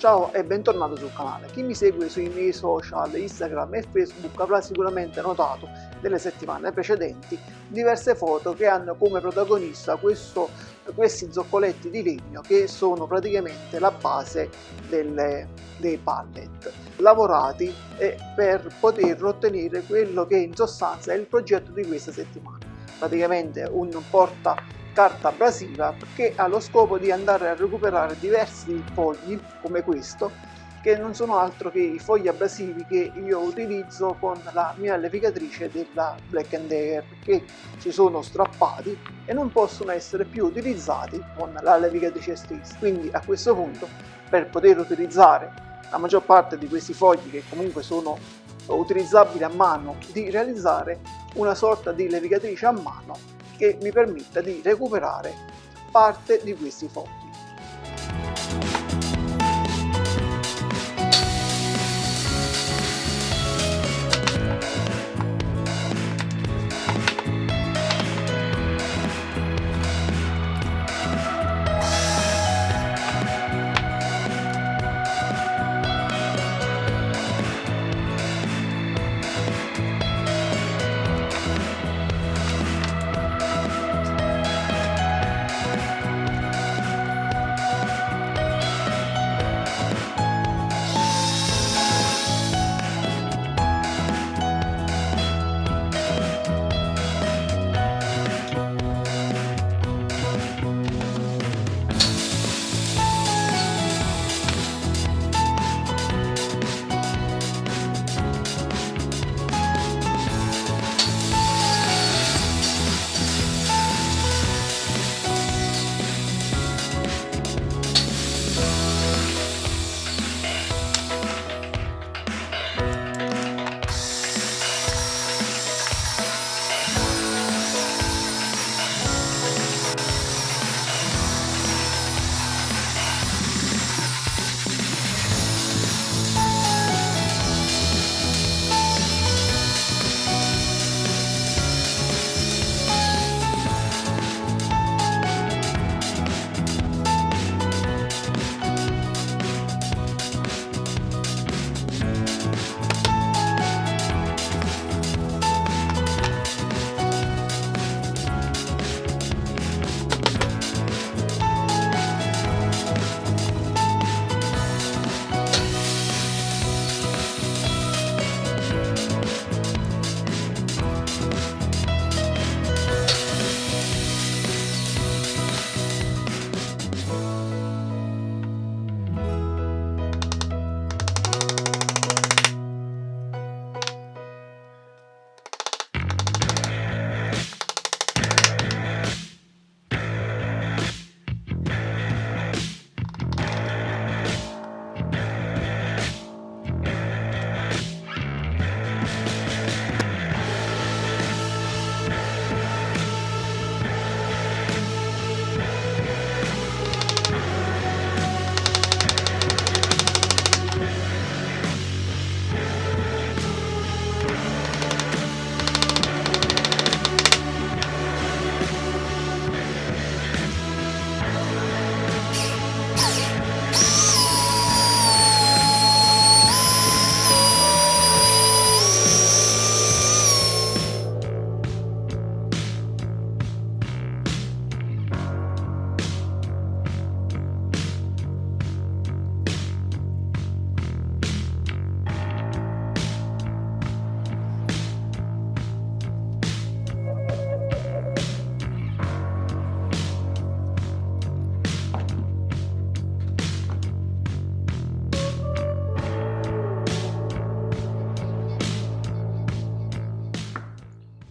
Ciao e bentornato sul canale. Chi mi segue sui miei social, Instagram e Facebook avrà sicuramente notato nelle settimane precedenti diverse foto che hanno come protagonista questi zoccoletti di legno che sono praticamente la base dei pallet lavorati per poter ottenere quello che in sostanza è il progetto di questa settimana. Praticamente un porta carta abrasiva che ha lo scopo di andare a recuperare diversi fogli come questo, che non sono altro che i fogli abrasivi che io utilizzo con la mia levigatrice della Black & Decker, che ci sono strappati e non possono essere più utilizzati con la levigatrice stessa. Quindi a questo punto, per poter utilizzare la maggior parte di questi fogli che comunque sono utilizzabili a mano, di realizzare una sorta di levigatrice a mano che mi permetta di recuperare parte di questi fogli.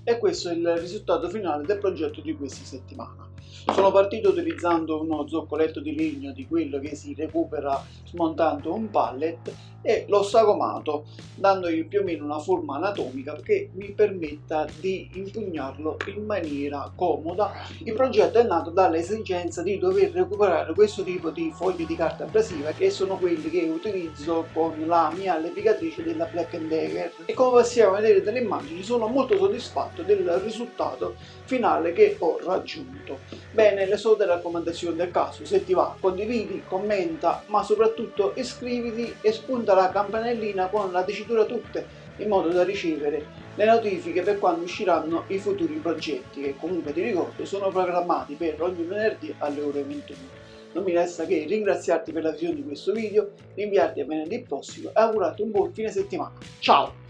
E questo è il risultato finale del progetto di questa settimana. Sono partito utilizzando uno zoccoletto di legno di quello che si recupera smontando un pallet e l'ho sagomato dandogli più o meno una forma anatomica che mi permetta di impugnarlo in maniera comoda. Il progetto è nato dall'esigenza di dover recuperare questo tipo di fogli di carta abrasiva, che sono quelli che utilizzo con la mia levigatrice della Black & Decker, e come possiamo vedere dalle immagini sono molto soddisfatto del risultato finale che ho raggiunto. Bene, le solite raccomandazioni del caso: se ti va condividi, commenta, ma soprattutto iscriviti e spunta la campanellina con la dicitura tutte, in modo da ricevere le notifiche per quando usciranno i futuri progetti, che comunque ti ricordo sono programmati per ogni venerdì alle ore 21. Non mi resta che ringraziarti per la visione di questo video, rinviarti a venerdì prossimo e augurarti un buon fine settimana. Ciao!